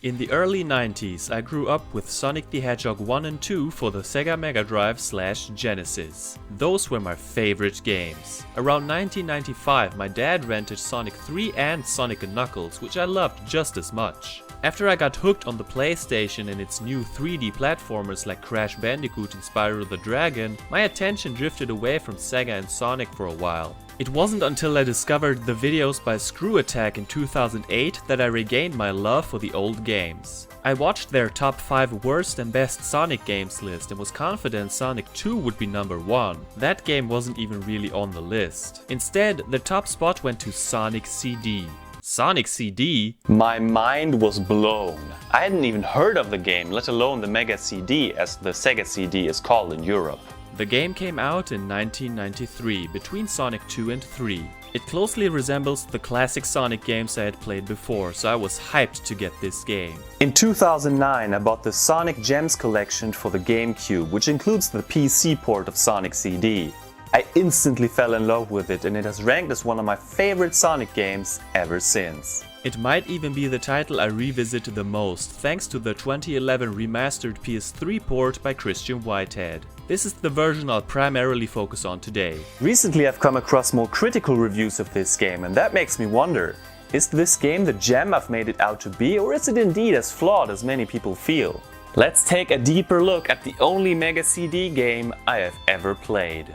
In the early 90s, I grew up with Sonic the Hedgehog 1 and 2 for the Sega Mega Drive/Genesis. Those were my favorite games. Around 1995, my dad rented Sonic 3 and Sonic & Knuckles, which I loved just as much. After I got hooked on the PlayStation and its new 3D platformers like Crash Bandicoot and Spyro the Dragon, my attention drifted away from Sega and Sonic for a while. It wasn't until I discovered the videos by Screw Attack in 2008 that I regained my love for the old games. I watched their top 5 worst and best Sonic games list and was confident Sonic 2 would be number 1. That game wasn't even really on the list. Instead, the top spot went to Sonic CD. Sonic CD? My mind was blown. I hadn't even heard of the game, let alone the Mega CD, as the Sega CD is called in Europe. The game came out in 1993, between Sonic 2 and 3. It closely resembles the classic Sonic games I had played before, so I was hyped to get this game. In 2009, I bought the Sonic Gems collection for the GameCube, which includes the PC port of Sonic CD. I instantly fell in love with it, and it has ranked as one of my favorite Sonic games ever since. It might even be the title I revisit the most, thanks to the 2011 remastered PS3 port by Christian Whitehead. This is the version I'll primarily focus on today. Recently I've come across more critical reviews of this game, and that makes me wonder, is this game the gem I've made it out to be, or is it indeed as flawed as many people feel? Let's take a deeper look at the only Mega CD game I have ever played.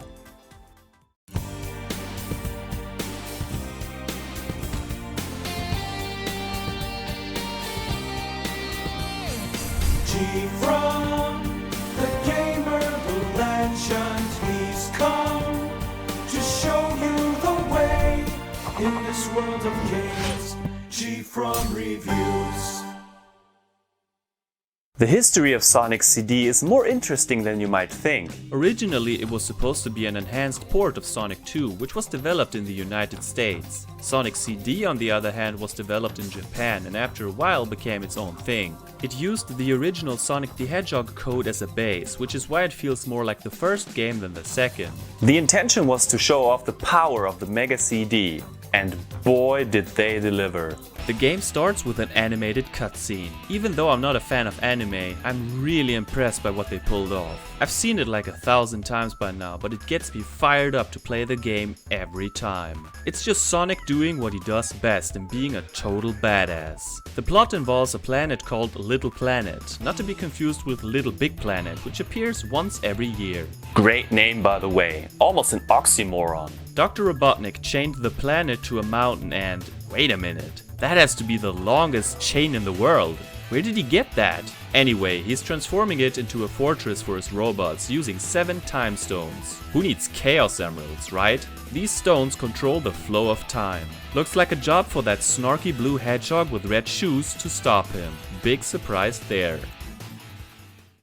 GFrom, the gamer the legend, he's come to show you the way in this world of games. GFrom reviews. The history of Sonic CD is more interesting than you might think. Originally, it was supposed to be an enhanced port of Sonic 2, which was developed in the United States. Sonic CD, on the other hand, was developed in Japan and after a while became its own thing. It used the original Sonic the Hedgehog code as a base, which is why it feels more like the first game than the second. The intention was to show off the power of the Mega CD, and boy did they deliver. The game starts with an animated cutscene. Even though I'm not a fan of anime, I'm really impressed by what they pulled off. I've seen it like 1,000 times by now, but it gets me fired up to play the game every time. It's just Sonic doing what he does best and being a total badass. The plot involves a planet called Little Planet, not to be confused with Little Big Planet, which appears once every year. Great name, by the way, almost an oxymoron. Dr. Robotnik chained the planet to a mountain and, wait a minute, that has to be the longest chain in the world. Where did he get that? Anyway, he's transforming it into a fortress for his robots using 7 time stones. Who needs Chaos Emeralds, right? These stones control the flow of time. Looks like a job for that snarky blue hedgehog with red shoes to stop him. Big surprise there.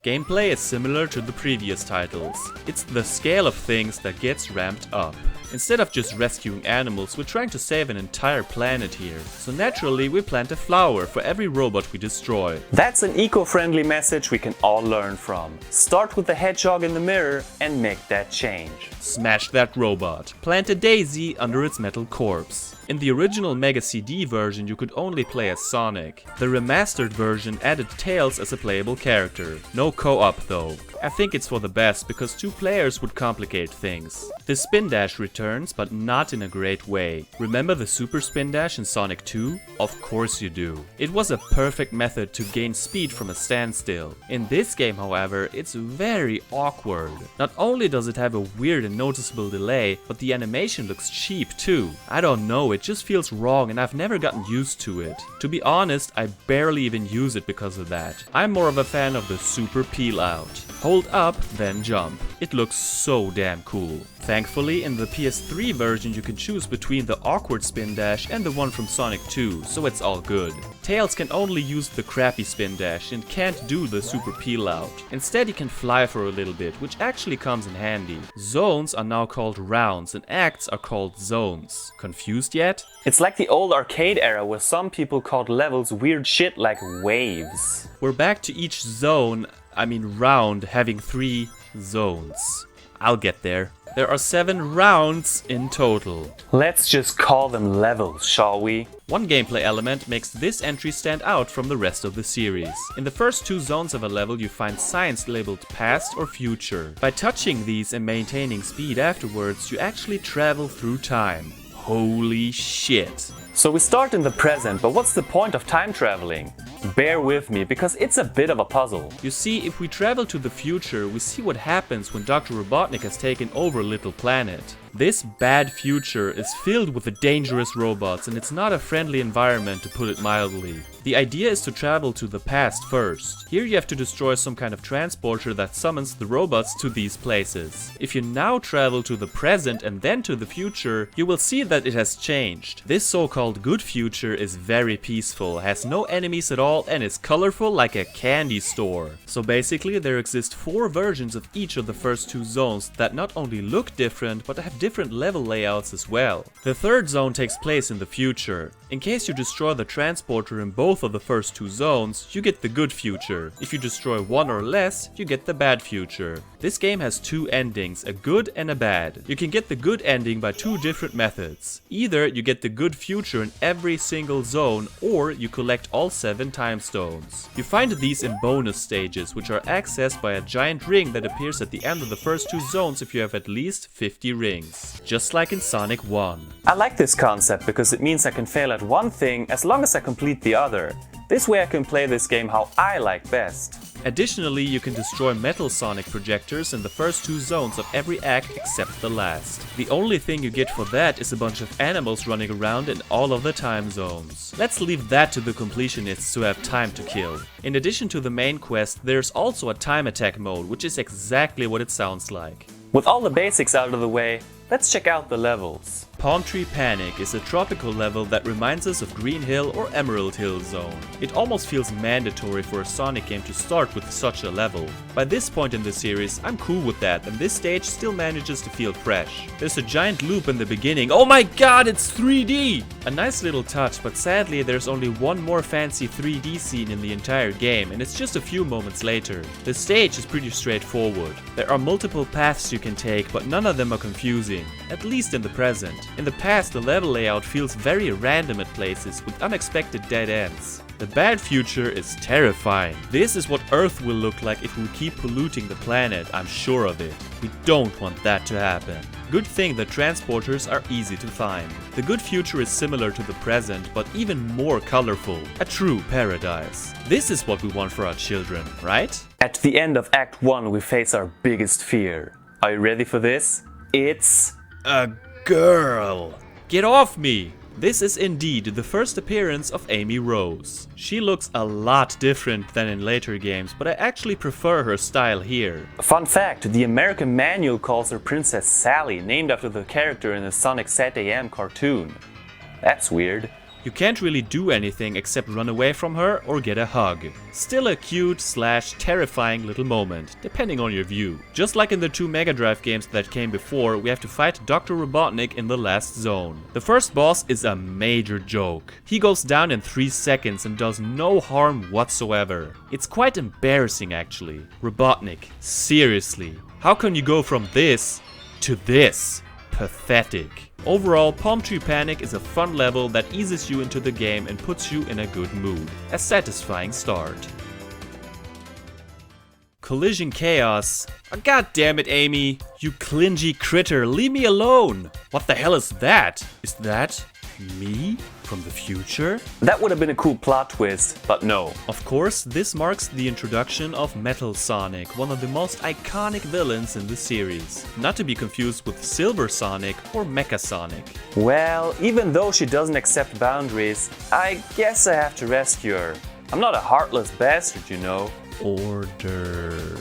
Gameplay is similar to the previous titles. It's the scale of things that gets ramped up. Instead of just rescuing animals, we're trying to save an entire planet here. So naturally, we plant a flower for every robot we destroy. That's an eco-friendly message we can all learn from. Start with the hedgehog in the mirror and make that change. Smash that robot. Plant a daisy under its metal corpse. In the original Mega CD version, you could only play as Sonic. The remastered version added Tails as a playable character. No co-op though. I think it's for the best because 2 players would complicate things. The spin dash returns, but not in a great way. Remember the super spin dash in Sonic 2? Of course you do. It was a perfect method to gain speed from a standstill. In this game, however, it's very awkward. Not only does it have a weird and noticeable delay, but the animation looks cheap too. I don't know, it just feels wrong and I've never gotten used to it. To be honest, I barely even use it because of that. I'm more of a fan of the super peel out. Hold up, then jump. It looks so damn cool. Thankfully, in the PS3 version you can choose between the awkward spin dash and the one from Sonic 2, so it's all good. Tails can only use the crappy spin dash and can't do the super peel out. Instead he can fly for a little bit, which actually comes in handy. Zones are now called rounds and acts are called zones. Confused yet? It's like the old arcade era where some people called levels weird shit like waves. We're back to each round having 3 zones. I'll get there. There are 7 rounds in total. Let's just call them levels, shall we? One gameplay element makes this entry stand out from the rest of the series. In the first 2 zones of a level you find signs labeled past or future. By touching these and maintaining speed afterwards, you actually travel through time. Holy shit. So we start in the present, but what's the point of time traveling? Bear with me, because it's a bit of a puzzle. You see, if we travel to the future, we see what happens when Dr. Robotnik has taken over Little Planet. This bad future is filled with dangerous robots, and it's not a friendly environment, to put it mildly. The idea is to travel to the past first. Here you have to destroy some kind of transporter that summons the robots to these places. If you now travel to the present and then to the future, you will see that it has changed. This so-called good future is very peaceful, has no enemies at all, and is colorful like a candy store. So basically there exist 4 versions of each of the first 2 zones that not only look different, but have different level layouts as well. The third zone takes place in the future. In case you destroy the transporter in both of the first 2 zones, you get the good future. If you destroy one or less, you get the bad future. This game has 2 endings, a good and a bad. You can get the good ending by 2 different methods. Either you get the good future in every single zone, or you collect all 7 time stones. You find these in bonus stages, which are accessed by a giant ring that appears at the end of the first 2 zones if you have at least 50 rings. Just like in Sonic 1. I like this concept because it means I can fail at one thing as long as I complete the other. This way I can play this game how I like best. Additionally, you can destroy Metal Sonic projectors in the first 2 zones of every act except the last. The only thing you get for that is a bunch of animals running around in all of the time zones. Let's leave that to the completionists who have time to kill. In addition to the main quest, there's also a time attack mode, which is exactly what it sounds like. With all the basics out of the way, let's check out the levels. Palmtree Panic is a tropical level that reminds us of Green Hill or Emerald Hill Zone. It almost feels mandatory for a Sonic game to start with such a level. By this point in the series, I'm cool with that, and this stage still manages to feel fresh. There's a giant loop in the beginning. Oh my god, it's 3D! A nice little touch, but sadly there's only one more fancy 3D scene in the entire game, and it's just a few moments later. The stage is pretty straightforward. There are multiple paths you can take, but none of them are confusing, at least in the present. In the past, the level layout feels very random at places, with unexpected dead ends. The bad future is terrifying. This is what Earth will look like if we keep polluting the planet, I'm sure of it. We don't want that to happen. Good thing the transporters are easy to find. The good future is similar to the present, but even more colorful. A true paradise. This is what we want for our children, right? At the end of Act 1 we face our biggest fear. Are you ready for this? It's a girl. Get off me! This is indeed the first appearance of Amy Rose. She looks a lot different than in later games, but I actually prefer her style here. Fun fact, the American manual calls her Princess Sally, named after the character in the Sonic SatAM cartoon. That's weird. You can't really do anything except run away from her or get a hug. Still a cute / terrifying little moment, depending on your view. Just like in the 2 Mega Drive games that came before, we have to fight Dr. Robotnik in the last zone. The first boss is a major joke. He goes down in 3 seconds and does no harm whatsoever. It's quite embarrassing actually. Robotnik, seriously, how can you go from this to this? Pathetic. Overall, Palmtree Panic is a fun level that eases you into the game and puts you in a good mood. A satisfying start. Collision Chaos. Oh, God damn it, Amy. You clingy critter, leave me alone. What the hell is that? Is that me from the future? That would have been a cool plot twist, but no. Of course, this marks the introduction of Metal Sonic, one of the most iconic villains in the series. Not to be confused with Silver Sonic or Mecha Sonic. Well, even though she doesn't accept boundaries, I guess I have to rescue her. I'm not a heartless bastard, you know. Order.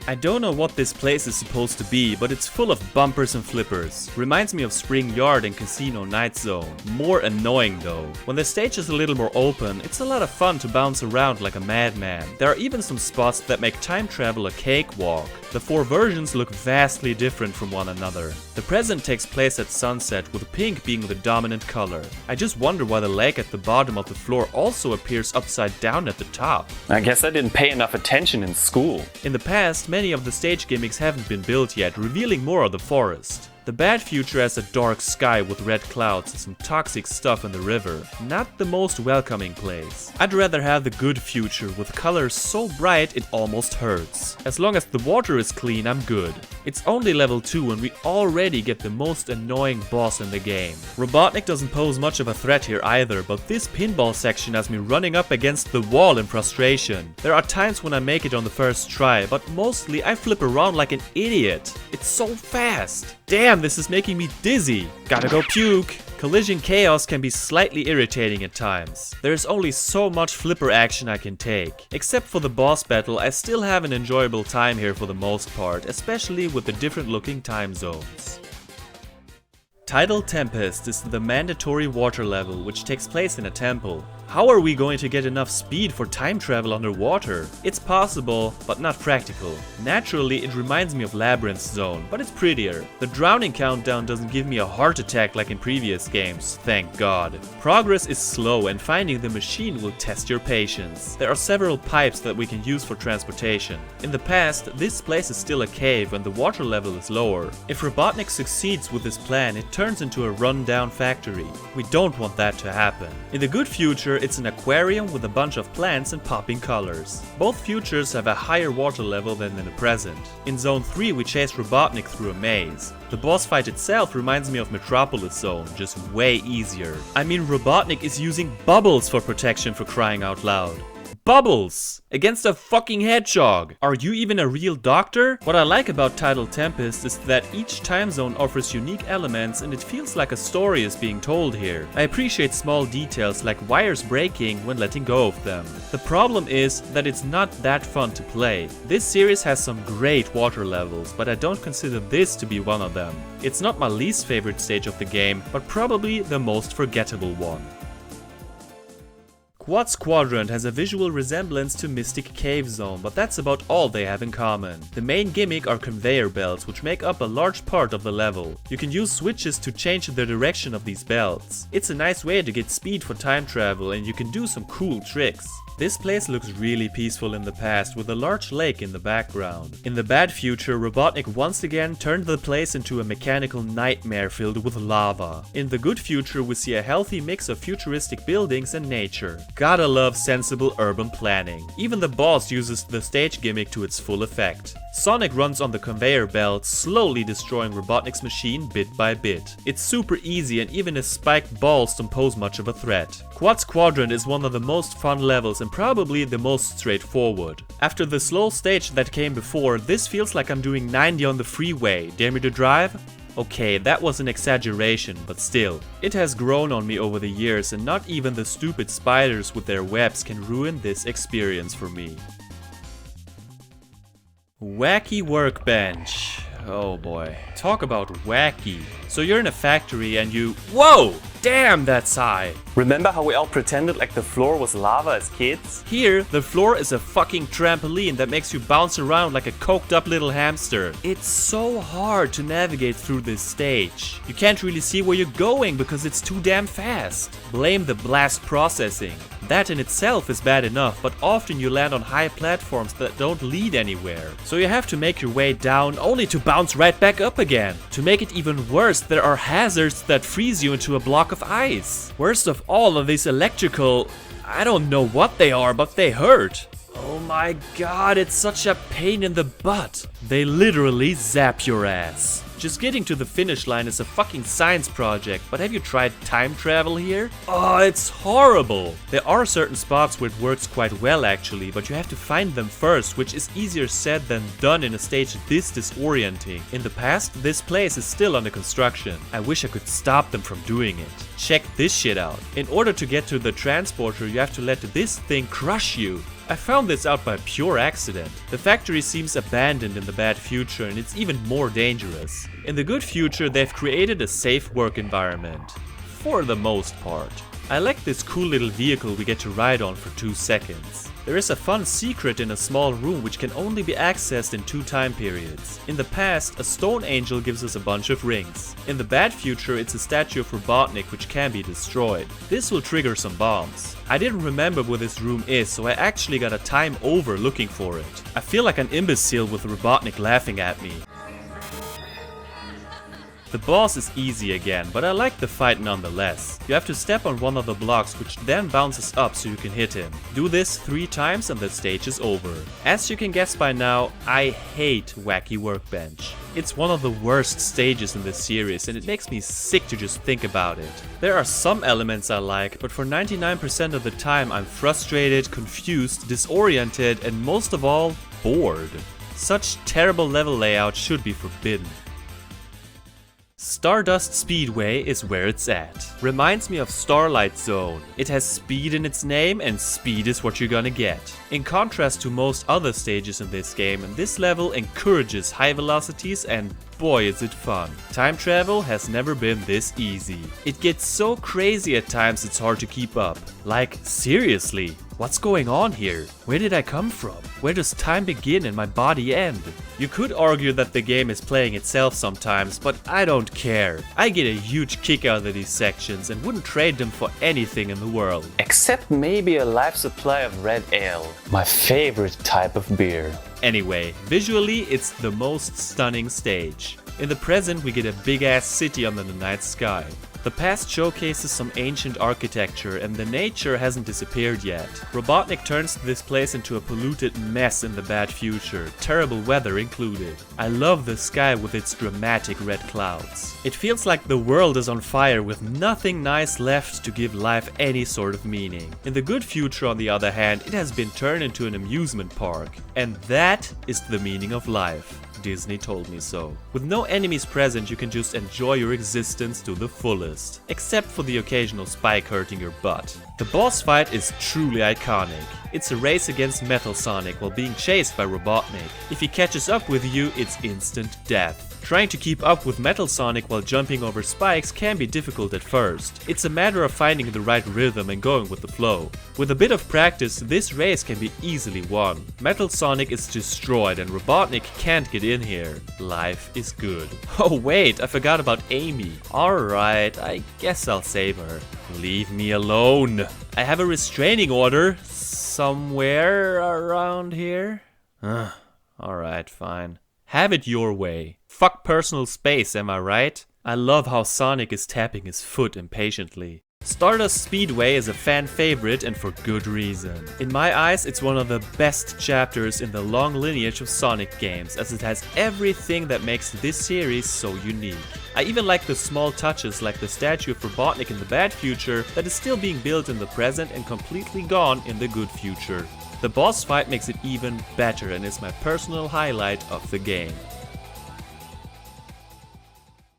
I don't know what this place is supposed to be, but it's full of bumpers and flippers. Reminds me of Spring Yard and Casino Night Zone. More annoying though. When the stage is a little more open, it's a lot of fun to bounce around like a madman. There are even some spots that make time travel a cakewalk. The 4 versions look vastly different from one another. The present takes place at sunset, with pink being the dominant color. I just wonder why the lake at the bottom of the floor also appears upside down at the top. I guess I didn't pay enough attention in school. In the past, many of the stage gimmicks haven't been built yet, revealing more of the forest. The bad future has a dark sky with red clouds and some toxic stuff in the river. Not the most welcoming place. I'd rather have the good future with colors so bright it almost hurts. As long as the water is clean, I'm good. It's only level 2 and we already get the most annoying boss in the game. Robotnik doesn't pose much of a threat here either, but this pinball section has me running up against the wall in frustration. There are times when I make it on the first try, but mostly I flip around like an idiot. It's so fast. Damn, this is making me dizzy. Gotta go puke. Collision chaos can be slightly irritating at times. There's only so much flipper action I can take. Except for the boss battle, I still have an enjoyable time here for the most part, especially with the different looking time zones. Tidal Tempest is the mandatory water level which takes place in a temple. How are we going to get enough speed for time travel underwater? It's possible, but not practical. Naturally, it reminds me of Labyrinth Zone, but it's prettier. The drowning countdown doesn't give me a heart attack like in previous games, thank God. Progress is slow and finding the machine will test your patience. There are several pipes that we can use for transportation. In the past, this place is still a cave and the water level is lower. If Robotnik succeeds with this plan, it turns into a run-down factory. We don't want that to happen. In the good future, it's an aquarium with a bunch of plants and popping colors. Both futures have a higher water level than in the present. In Zone 3 we chase Robotnik through a maze. The boss fight itself reminds me of Metropolis Zone, just way easier. I mean, Robotnik is using bubbles for protection, for crying out loud. Bubbles! Against a fucking hedgehog! Are you even a real doctor? What I like about Tidal Tempest is that each time zone offers unique elements and it feels like a story is being told here. I appreciate small details like wires breaking when letting go of them. The problem is that it's not that fun to play. This series has some great water levels, but I don't consider this to be one of them. It's not my least favorite stage of the game, but probably the most forgettable one. Quartz Quadrant has a visual resemblance to Mystic Cave Zone, but that's about all they have in common. The main gimmick are conveyor belts, which make up a large part of the level. You can use switches to change the direction of these belts. It's a nice way to get speed for time travel and you can do some cool tricks. This place looks really peaceful in the past with a large lake in the background. In the bad future, Robotnik once again turned the place into a mechanical nightmare filled with lava. In the good future, we see a healthy mix of futuristic buildings and nature. Gotta love sensible urban planning. Even the boss uses the stage gimmick to its full effect. Sonic runs on the conveyor belt, slowly destroying Robotnik's machine bit by bit. It's super easy and even his spiked balls don't pose much of a threat. Quartz Quadrant is one of the most fun levels and probably the most straightforward. After the slow stage that came before, this feels like I'm doing 90 on the freeway. Dare me to drive? Okay, that was an exaggeration, but still. It has grown on me over the years and not even the stupid spiders with their webs can ruin this experience for me. Wacky Workbench. Oh boy. Talk about wacky. So you're in a factory and you... Whoa! Damn, that's high! Remember how we all pretended like the floor was lava as kids? Here, the floor is a fucking trampoline that makes you bounce around like a coked up little hamster. It's so hard to navigate through this stage. You can't really see where you're going because it's too damn fast. Blame the blast processing. That in itself is bad enough, but often you land on high platforms that don't lead anywhere. So you have to make your way down only to bounce right back up again. To make it even worse, there are hazards that freeze you into a block of ice. Worst of all of these electrical... I don't know what they are, but they hurt. Oh my god, it's such a pain in the butt. They literally zap your ass. Just getting to the finish line is a fucking science project, but have you tried time travel here? Oh, it's horrible! There are certain spots where it works quite well actually, but you have to find them first, which is easier said than done in a stage this disorienting. In the past, this place is still under construction. I wish I could stop them from doing it. Check this shit out. In order to get to the transporter, you have to let this thing crush you. I found this out by pure accident. The factory seems abandoned in the bad future and it's even more dangerous. In the good future, they've created a safe work environment. For the most part. I like this cool little vehicle we get to ride on for 2 seconds. There is a fun secret in a small room which can only be accessed in 2 time periods. In the past, a stone angel gives us a bunch of rings. In the bad future, it's a statue of Robotnik which can be destroyed. This will trigger some bombs. I didn't remember where this room is, so I actually got a time over looking for it. I feel like an imbecile with Robotnik laughing at me. The boss is easy again, but I like the fight nonetheless. You have to step on one of the blocks which then bounces up so you can hit him. Do this 3 times and the stage is over. As you can guess by now, I hate Wacky Workbench. It's one of the worst stages in this series and it makes me sick to just think about it. There are some elements I like, but for 99% of the time I'm frustrated, confused, disoriented and most of all, bored. Such terrible level layout should be forbidden. Stardust Speedway is where it's at. Reminds me of Starlight Zone. It has speed in its name and speed is what you're gonna get. In contrast to most other stages in this game, this level encourages high velocities and boy is it fun. Time travel has never been this easy. It gets so crazy at times it's hard to keep up. Like, seriously, what's going on here? Where did I come from? Where does time begin and my body end? You could argue that the game is playing itself sometimes, but I don't care. I get a huge kick out of these sections and wouldn't trade them for anything in the world. Except maybe a life supply of red ale. My favorite type of beer. Anyway, visually it's the most stunning stage. In the present we get a big ass city under the night sky. The past showcases some ancient architecture and the nature hasn't disappeared yet. Robotnik turns this place into a polluted mess in the bad future, terrible weather included. I love the sky with its dramatic red clouds. It feels like the world is on fire with nothing nice left to give life any sort of meaning. In the good future on the other hand, it has been turned into an amusement park. And that is the meaning of life. Disney told me so. With no enemies present, you can just enjoy your existence to the fullest. Except for the occasional spike hurting your butt. The boss fight is truly iconic. It's a race against Metal Sonic while being chased by Robotnik. If he catches up with you, it's instant death. Trying to keep up with Metal Sonic while jumping over spikes can be difficult at first. It's a matter of finding the right rhythm and going with the flow. With a bit of practice, this race can be easily won. Metal Sonic is destroyed and Robotnik can't get in here. Life is good. Oh wait, I forgot about Amy. Alright, I guess I'll save her. Leave me alone. I have a restraining order somewhere around here. Alright, fine. Have it your way. Fuck personal space, am I right? I love how Sonic is tapping his foot impatiently. Stardust Speedway is a fan favorite and for good reason. In my eyes, it's one of the best chapters in the long lineage of Sonic games, as it has everything that makes this series so unique. I even like the small touches like the statue of Robotnik in the bad future that is still being built in the present and completely gone in the good future. The boss fight makes it even better and is my personal highlight of the game.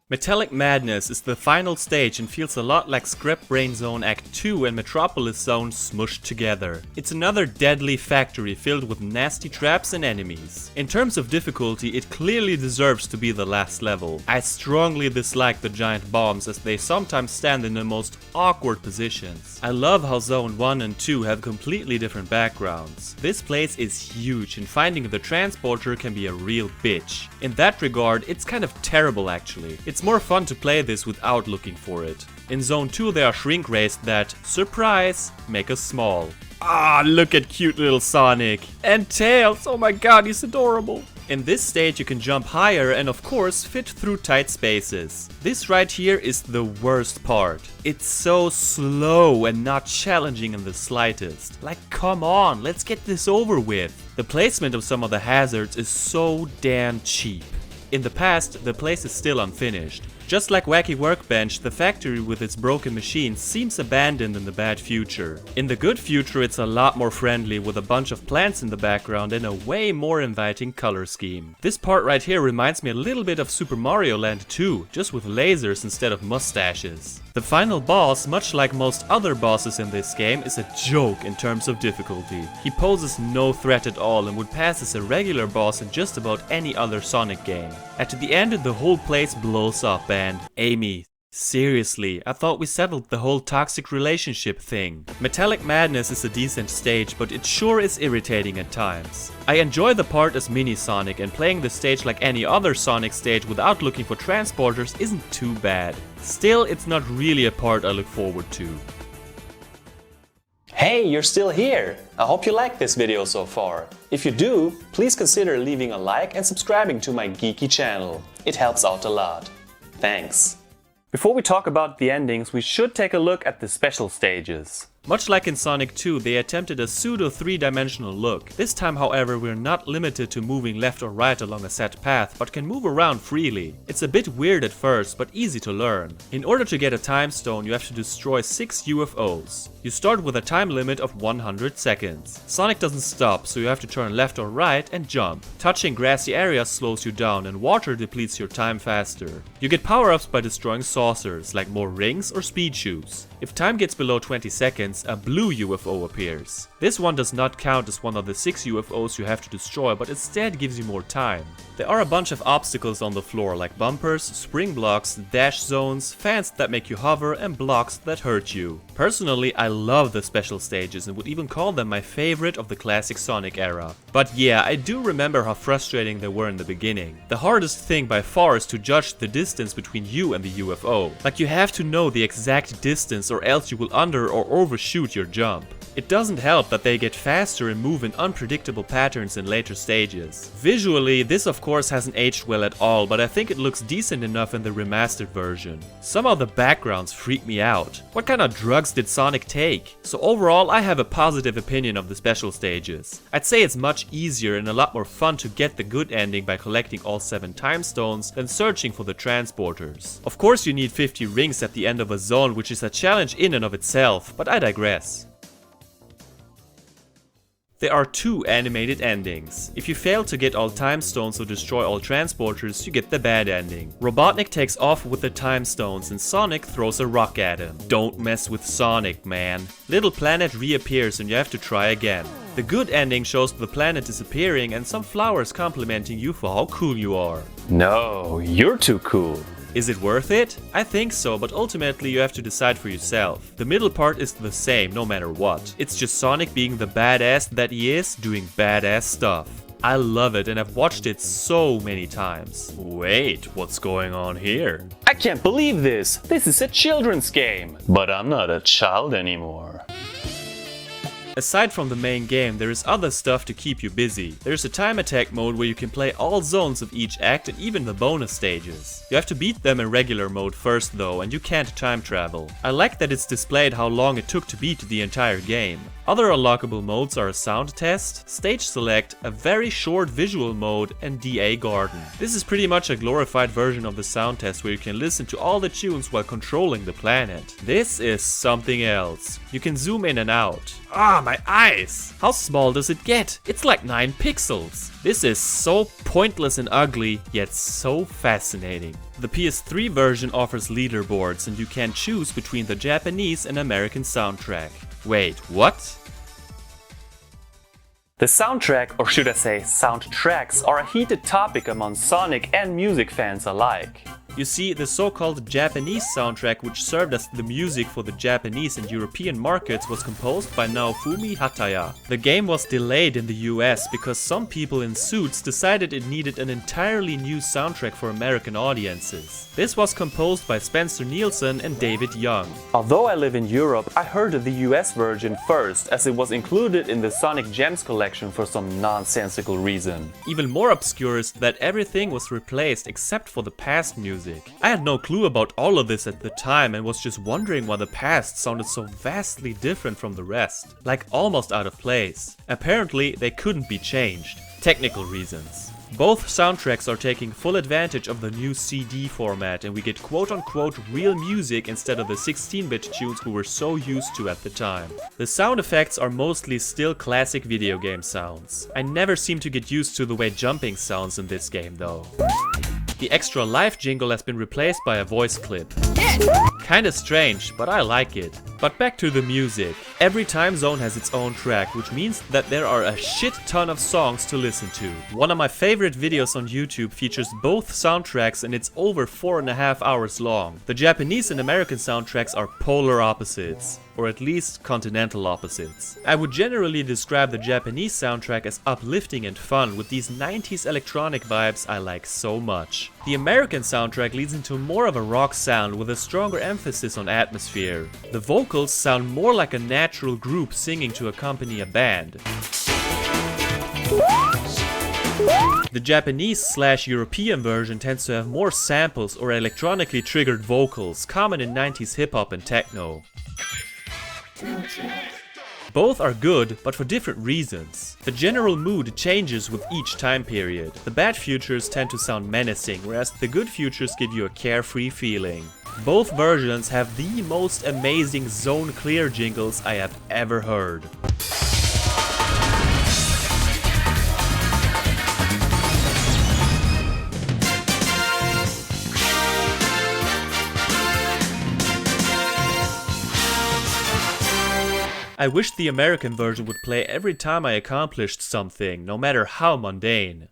Metallic Madness is the final stage and feels a lot like Scrap Brain Zone Act 2 and Metropolis Zone smushed together. It's another deadly factory filled with nasty traps and enemies. In terms of difficulty, it clearly deserves to be the last level. I strongly dislike the giant bombs as they sometimes stand in the most awkward positions. I love how Zone 1 and 2 have completely different backgrounds. This place is huge and finding the transporter can be a real bitch. In that regard, it's kind of terrible actually. It's more fun to play this without looking for it. In Zone 2 there are shrink rays that, surprise, make us small. Ah, look at cute little Sonic. And Tails, oh my god, he's adorable. In this stage you can jump higher and of course fit through tight spaces. This right here is the worst part. It's so slow and not challenging in the slightest. Like, come on, let's get this over with. The placement of some of the hazards is so damn cheap. In the past, the place is still unfinished. Just like Wacky Workbench, the factory with its broken machines seems abandoned in the bad future. In the good future, it's a lot more friendly with a bunch of plants in the background and a way more inviting color scheme. This part right here reminds me a little bit of Super Mario Land 2, just with lasers instead of mustaches. The final boss, much like most other bosses in this game, is a joke in terms of difficulty. He poses no threat at all and would pass as a regular boss in just about any other Sonic game. At the end, the whole place blows up and Amy, Seriously, I thought we settled the whole toxic relationship thing. Metallic Madness is a decent stage, but it sure is irritating at times. I enjoy the part as Mini Sonic, and playing the stage like any other Sonic stage without looking for transporters isn't too bad. Still, it's not really a part I look forward to. Hey, you're still here! I hope you liked this video so far. If you do, please consider leaving a like and subscribing to my geeky channel. It helps out a lot. Thanks. Before we talk about the endings, we should take a look at the special stages. Much like in Sonic 2, they attempted a pseudo 3-dimensional look. This time, however, we're not limited to moving left or right along a set path, but can move around freely. It's a bit weird at first, but easy to learn. In order to get a time stone, you have to destroy 6 UFOs. You start with a time limit of 100 seconds. Sonic doesn't stop, so you have to turn left or right and jump. Touching grassy areas slows you down, and water depletes your time faster. You get power-ups by destroying saucers, like more rings or speed shoes. If time gets below 20 seconds, a blue UFO appears. This one does not count as one of the 6 UFOs you have to destroy, but instead gives you more time. There are a bunch of obstacles on the floor, like bumpers, spring blocks, dash zones, fans that make you hover, and blocks that hurt you. Personally, I love the special stages and would even call them my favorite of the classic Sonic era. But yeah, I do remember how frustrating they were in the beginning. The hardest thing by far is to judge the distance between you and the UFO. Like, you have to know the exact distance or else you will under or overshoot your jump. It doesn't help that they get faster and move in unpredictable patterns in later stages. Visually, this of course hasn't aged well at all, but I think it looks decent enough in the remastered version. Some of the backgrounds freak me out. What kind of drugs did Sonic take? So overall, I have a positive opinion of the special stages. I'd say it's much easier and a lot more fun to get the good ending by collecting all 7 time stones than searching for the transporters. Of course you need 50 rings at the end of a zone, which is a challenge in and of itself, but I digress. There are 2 animated endings. If you fail to get all time stones or destroy all transporters, you get the bad ending. Robotnik takes off with the time stones and Sonic throws a rock at him. Don't mess with Sonic, man. Little Planet reappears and you have to try again. The good ending shows the planet disappearing and some flowers complimenting you for how cool you are. No, you're too cool. Is it worth it? I think so, but ultimately you have to decide for yourself. The middle part is the same no matter what. It's just Sonic being the badass that he is, doing badass stuff. I love it and I've watched it so many times. Wait, what's going on here? I can't believe this! This is a children's game! But I'm not a child anymore. Aside from the main game, there is other stuff to keep you busy. There's a time attack mode where you can play all zones of each act and even the bonus stages. You have to beat them in regular mode first though, and you can't time travel. I like that it's displayed how long it took to beat the entire game. Other unlockable modes are a sound test, stage select, a very short visual mode, and DA Garden. This is pretty much a glorified version of the sound test where you can listen to all the tunes while controlling the planet. This is something else. You can zoom in and out. Ah, my eyes! How small does it get? It's like 9 pixels. This is so pointless and ugly, yet so fascinating. The PS3 version offers leaderboards and you can choose between the Japanese and American soundtrack. Wait, what? The soundtrack, or should I say soundtracks, are a heated topic among Sonic and music fans alike. You see, the so-called Japanese soundtrack, which served as the music for the Japanese and European markets, was composed by Naofumi Hataya. The game was delayed in the US because some people in suits decided it needed an entirely new soundtrack for American audiences. This was composed by Spencer Nielsen and David Young. Although I live in Europe, I heard of the US version first, as it was included in the Sonic Gems collection for some nonsensical reason. Even more obscure is that everything was replaced except for the past music. I had no clue about all of this at the time and was just wondering why the past sounded so vastly different from the rest, like almost out of place. Apparently they couldn't be changed. Technical reasons. Both soundtracks are taking full advantage of the new CD format and we get quote-unquote real music instead of the 16-bit tunes we were so used to at the time. The sound effects are mostly still classic video game sounds. I never seem to get used to the way jumping sounds in this game though. The extra life jingle has been replaced by a voice clip. Kinda strange, but I like it. But back to the music. Every time zone has its own track, which means that there are a shit ton of songs to listen to. One of my favorite videos on YouTube features both soundtracks and it's over 4.5 hours long. The Japanese and American soundtracks are polar opposites, or at least continental opposites. I would generally describe the Japanese soundtrack as uplifting and fun with these 90s electronic vibes I like so much. The American soundtrack leads into more of a rock sound with a stronger emphasis on atmosphere. The vocals sound more like a natural group singing to accompany a band. The Japanese/European version tends to have more samples or electronically triggered vocals, common in 90s hip-hop and techno. Both are good, but for different reasons. The general mood changes with each time period. The bad futures tend to sound menacing, whereas the good futures give you a carefree feeling. Both versions have the most amazing zone clear jingles I have ever heard. I wish the American version would play every time I accomplished something, no matter how mundane.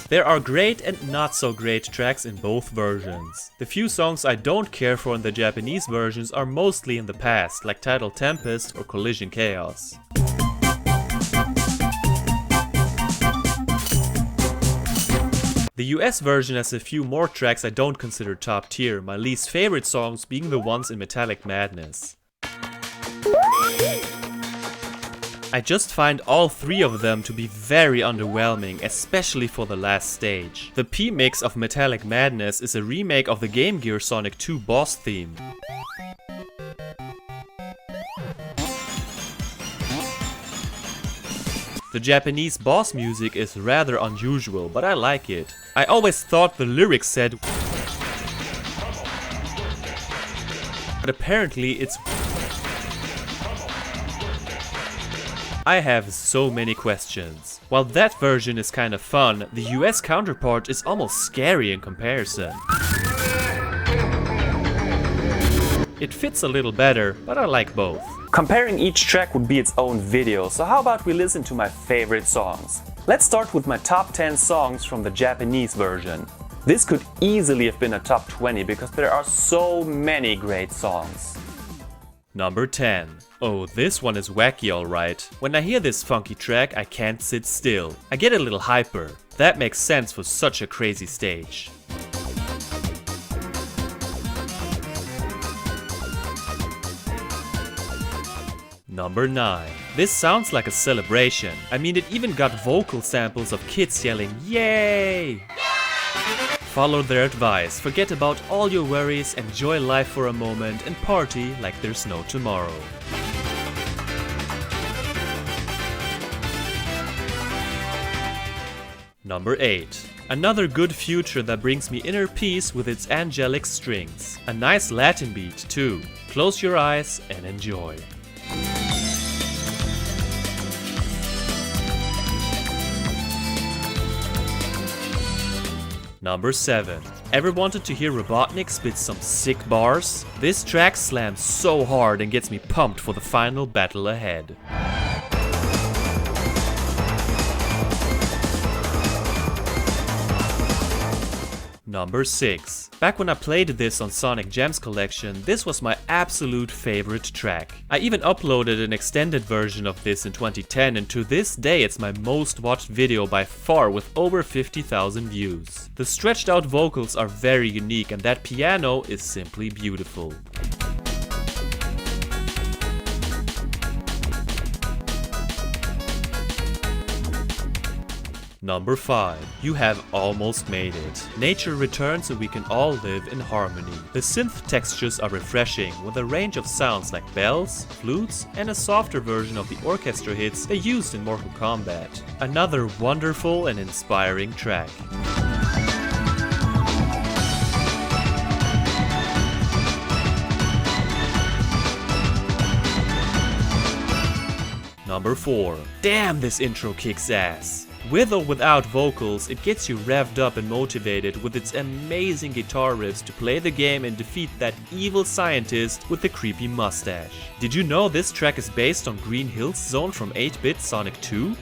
There are great and not so great tracks in both versions. The few songs I don't care for in the Japanese versions are mostly in the past, like Tidal Tempest or Collision Chaos. The US version has a few more tracks I don't consider top tier, my least favorite songs being the ones in Metallic Madness. I just find all three of them to be very underwhelming, especially for the last stage. The P-Mix of Metallic Madness is a remake of the Game Gear Sonic 2 boss theme. The Japanese boss music is rather unusual, but I like it. I always thought the lyrics said, but apparently it's. I have so many questions. While that version is kind of fun, the US counterpart is almost scary in comparison. It fits a little better, but I like both. Comparing each track would be its own video, so how about we listen to my favorite songs? Let's start with my top 10 songs from the Japanese version. This could easily have been a top 20 because there are so many great songs. Number 10. Oh, this one is wacky alright. When I hear this funky track, I can't sit still. I get a little hyper. That makes sense for such a crazy stage. Number 9. This sounds like a celebration. I mean, it even got vocal samples of kids yelling, "Yay!" Follow their advice, forget about all your worries, enjoy life for a moment and party like there's no tomorrow. Number 8. Another good future that brings me inner peace with its angelic strings. A nice Latin beat too. Close your eyes and enjoy. Number 7. Ever wanted to hear Robotnik spit some sick bars? This track slams so hard and gets me pumped for the final battle ahead. Number 6. Back when I played this on Sonic Gems Collection, this was my absolute favorite track. I even uploaded an extended version of this in 2010 and to this day it's my most watched video by far with over 50,000 views. The stretched out vocals are very unique and that piano is simply beautiful. Number 5. You have almost made it. Nature returns and we can all live in harmony. The synth textures are refreshing with a range of sounds like bells, flutes, and a softer version of the orchestra hits they used in Mortal Kombat. Another wonderful and inspiring track. Number 4. Damn, this intro kicks ass. With or without vocals, it gets you revved up and motivated with its amazing guitar riffs to play the game and defeat that evil scientist with the creepy mustache. Did you know this track is based on Green Hill's Zone from 8-bit Sonic 2?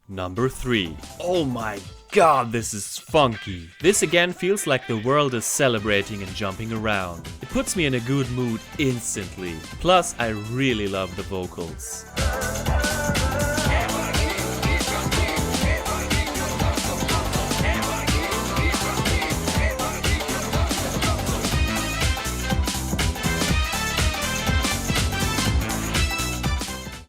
Number 3. Oh my god, this is funky. This again feels like the world is celebrating and jumping around. It puts me in a good mood instantly. Plus, I really love the vocals.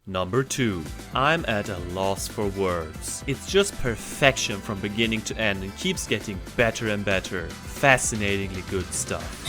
Number 2. I'm at a loss for words. It's just perfection from beginning to end and keeps getting better and better. Fascinatingly good stuff.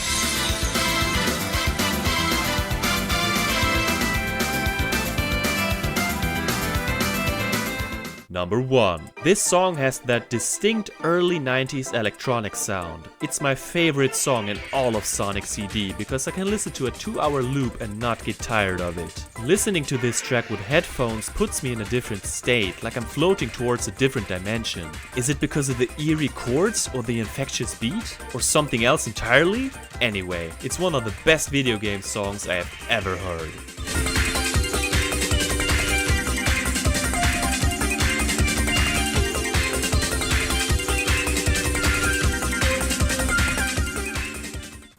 Number 1. This song has that distinct early 90s electronic sound. It's my favorite song in all of Sonic CD because I can listen to a 2-hour loop and not get tired of it. Listening to this track with headphones puts me in a different state, like I'm floating towards a different dimension. Is it because of the eerie chords or the infectious beat? Or something else entirely? Anyway, it's one of the best video game songs I have ever heard.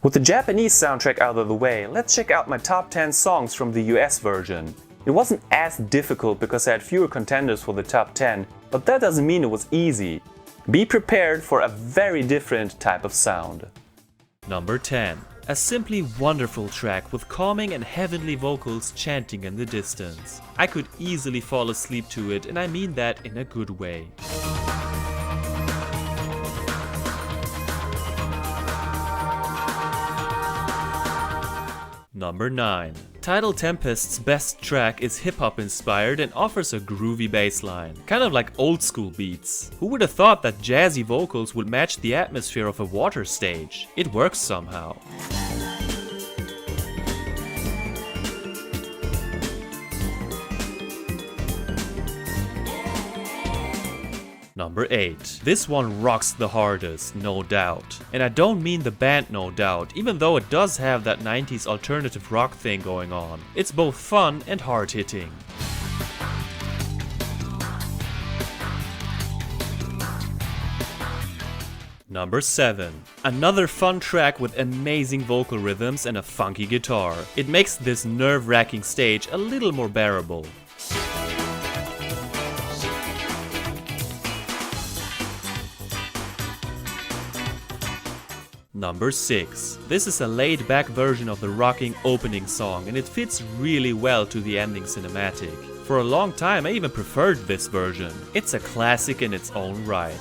With the Japanese soundtrack out of the way, let's check out my top 10 songs from the US version. It wasn't as difficult because I had fewer contenders for the top 10, but that doesn't mean it was easy. Be prepared for a very different type of sound. Number 10. A simply wonderful track with calming and heavenly vocals chanting in the distance. I could easily fall asleep to it, and I mean that in a good way. Number 9. Tidal Tempest's best track is hip-hop inspired and offers a groovy bass line, kind of like old school beats. Who would have thought that jazzy vocals would match the atmosphere of a water stage? It works somehow. Number 8. This one rocks the hardest, no doubt. And I don't mean the band No Doubt, even though it does have that 90s alternative rock thing going on. It's both fun and hard-hitting. Number 7. Another fun track with amazing vocal rhythms and a funky guitar. It makes this nerve-wracking stage a little more bearable. Number 6. This is a laid-back version of the rocking opening song and it fits really well to the ending cinematic. For a long time I even preferred this version. It's a classic in its own right.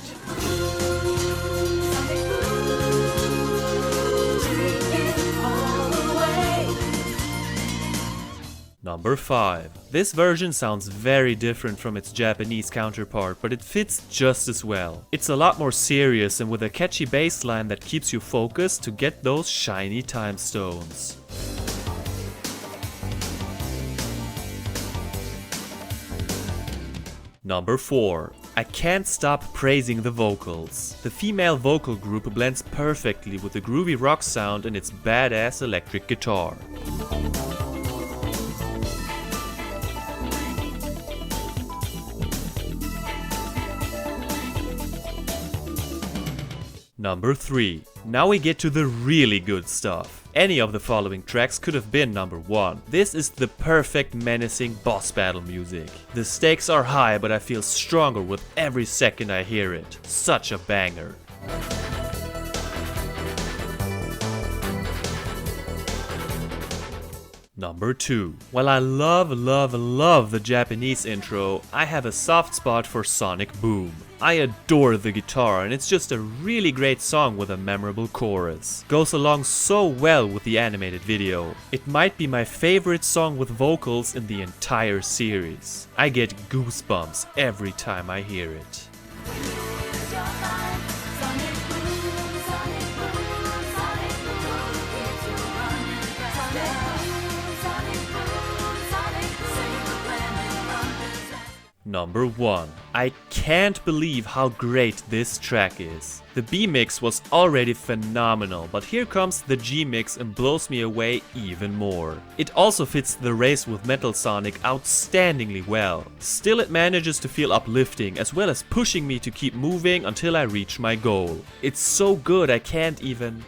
Number 5. This version sounds very different from its Japanese counterpart, but it fits just as well. It's a lot more serious and with a catchy bass line that keeps you focused to get those shiny time stones. Number 4. I can't stop praising the vocals. The female vocal group blends perfectly with the groovy rock sound and its badass electric guitar. Number 3. Now we get to the really good stuff. Any of the following tracks could have been number 1. This is the perfect menacing boss battle music. The stakes are high, but I feel stronger with every second I hear it. Such a banger. Number 2. While I love the Japanese intro, I have a soft spot for Sonic Boom. I adore the guitar and it's just a really great song with a memorable chorus. Goes along so well with the animated video. It might be my favorite song with vocals in the entire series. I get goosebumps every time I hear it. Number 1. I can't believe how great this track is. The B mix was already phenomenal, but here comes the G mix and blows me away even more. It also fits the Race with Metal Sonic outstandingly well. Still, it manages to feel uplifting as well as pushing me to keep moving until I reach my goal. It's so good I can't even...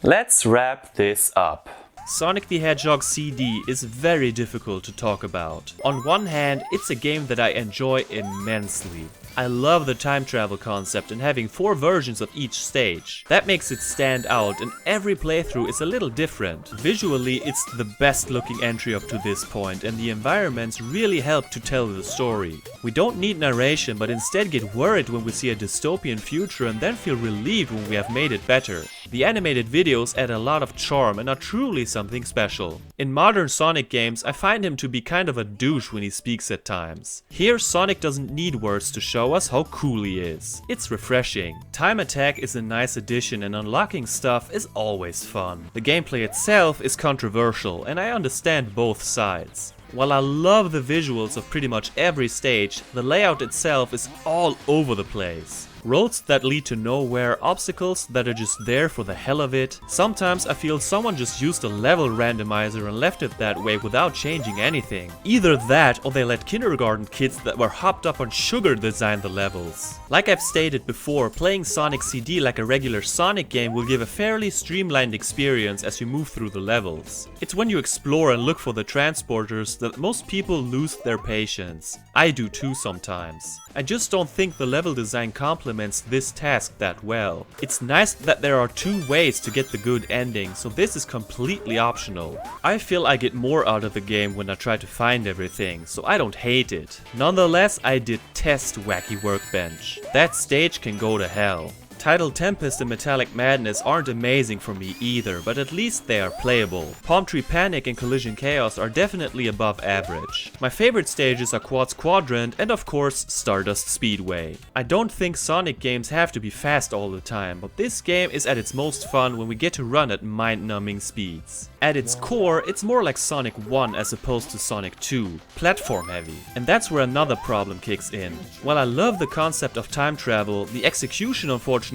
Let's wrap this up. Sonic the Hedgehog CD is very difficult to talk about. On one hand, it's a game that I enjoy immensely. I love the time travel concept and having 4 versions of each stage. That makes it stand out, and every playthrough is a little different. Visually, it's the best looking entry up to this point, and the environments really help to tell the story. We don't need narration, but instead get worried when we see a dystopian future and then feel relieved when we have made it better. The animated videos add a lot of charm and are truly something special. In modern Sonic games, I find him to be kind of a douche when he speaks at times. Here, Sonic doesn't need words to show us how cool he is. It's refreshing. Time Attack is a nice addition and unlocking stuff is always fun. The gameplay itself is controversial and I understand both sides. While I love the visuals of pretty much every stage, the layout itself is all over the place. Roads that lead to nowhere, obstacles that are just there for the hell of it. Sometimes I feel someone just used a level randomizer and left it that way without changing anything. Either that or they let kindergarten kids that were hopped up on sugar design the levels. Like I've stated before, playing Sonic CD like a regular Sonic game will give a fairly streamlined experience as you move through the levels. It's when you explore and look for the transporters that most people lose their patience. I do too sometimes. I just don't think the level design complements this task that well. It's nice that there are 2 ways to get the good ending, so this is completely optional. I feel I get more out of the game when I try to find everything, so I don't hate it. Nonetheless, I detest Wacky Workbench. That stage can go to hell. Tidal Tempest and Metallic Madness aren't amazing for me either, but at least they are playable. Palmtree Panic and Collision Chaos are definitely above average. My favorite stages are Quartz Quadrant and of course Stardust Speedway. I don't think Sonic games have to be fast all the time, but this game is at its most fun when we get to run at mind-numbing speeds. At its core, it's more like Sonic 1 as opposed to Sonic 2, platform heavy. And that's where another problem kicks in. While I love the concept of time travel, the execution unfortunately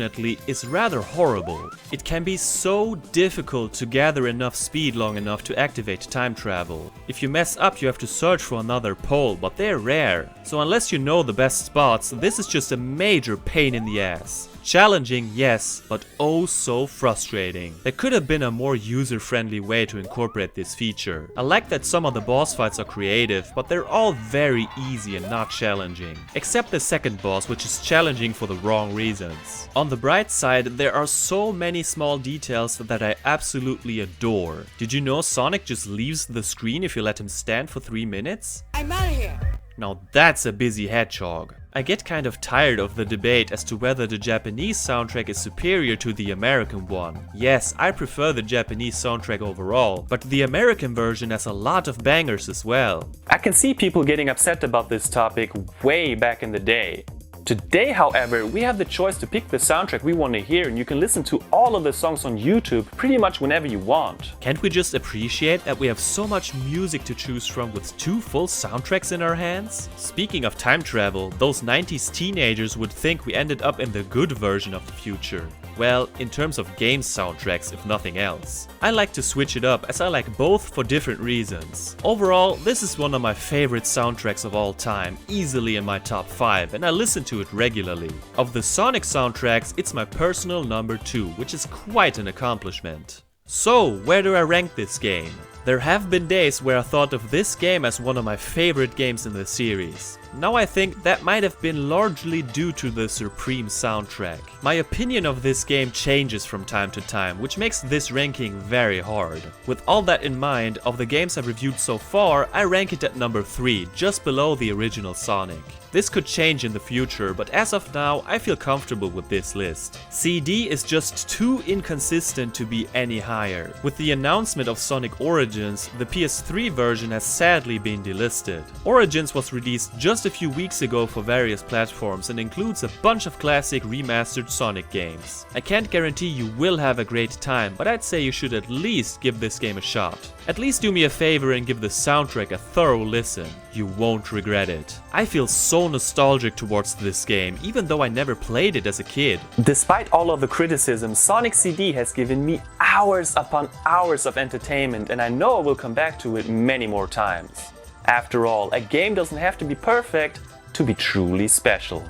is rather horrible. It can be so difficult to gather enough speed long enough to activate time travel. If you mess up, you have to search for another pole, but they're rare. So unless you know the best spots, this is just a major pain in the ass. Challenging, yes, but oh so frustrating. There could have been a more user-friendly way to incorporate this feature. I like that some of the boss fights are creative, but they're all very easy and not challenging. Except the second boss, which is challenging for the wrong reasons. On the bright side, there are so many small details that I absolutely adore. Did you know Sonic just leaves the screen if you let him stand for 3 minutes? I'm out of here! Now that's a busy hedgehog. I get kind of tired of the debate as to whether the Japanese soundtrack is superior to the American one. Yes, I prefer the Japanese soundtrack overall, but the American version has a lot of bangers as well. I can see people getting upset about this topic way back in the day. Today, however, we have the choice to pick the soundtrack we want to hear, and you can listen to all of the songs on YouTube pretty much whenever you want. Can't we just appreciate that we have so much music to choose from with 2 full soundtracks in our hands? Speaking of time travel, those 90s teenagers would think we ended up in the good version of the future. Well, in terms of game soundtracks, if nothing else. I like to switch it up as I like both for different reasons. Overall, this is one of my favorite soundtracks of all time, easily in my top 5, and I listen to it regularly. Of the Sonic soundtracks, it's my personal number 2, which is quite an accomplishment. So, where do I rank this game? There have been days where I thought of this game as one of my favorite games in the series. Now I think that might have been largely due to the supreme soundtrack. My opinion of this game changes from time to time, which makes this ranking very hard. With all that in mind, of the games I've reviewed so far, I rank it at number 3, just below the original Sonic. This could change in the future, but as of now, I feel comfortable with this list. CD is just too inconsistent to be any higher. With the announcement of Sonic Origins, the PS3 version has sadly been delisted. Origins was released just just a few weeks ago for various platforms and includes a bunch of classic remastered Sonic games. I can't guarantee you will have a great time, but I'd say you should at least give this game a shot. At least do me a favor and give the soundtrack a thorough listen. You won't regret it. I feel so nostalgic towards this game, even though I never played it as a kid. Despite all of the criticism, Sonic CD has given me hours upon hours of entertainment, and I know I will come back to it many more times. After all, a game doesn't have to be perfect to be truly special.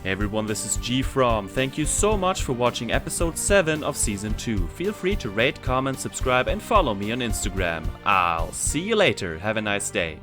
Hey everyone, this is GFrom. Thank you so much for watching episode 7 of season 2. Feel free to rate, comment, subscribe and follow me on Instagram. I'll see you later. Have a nice day.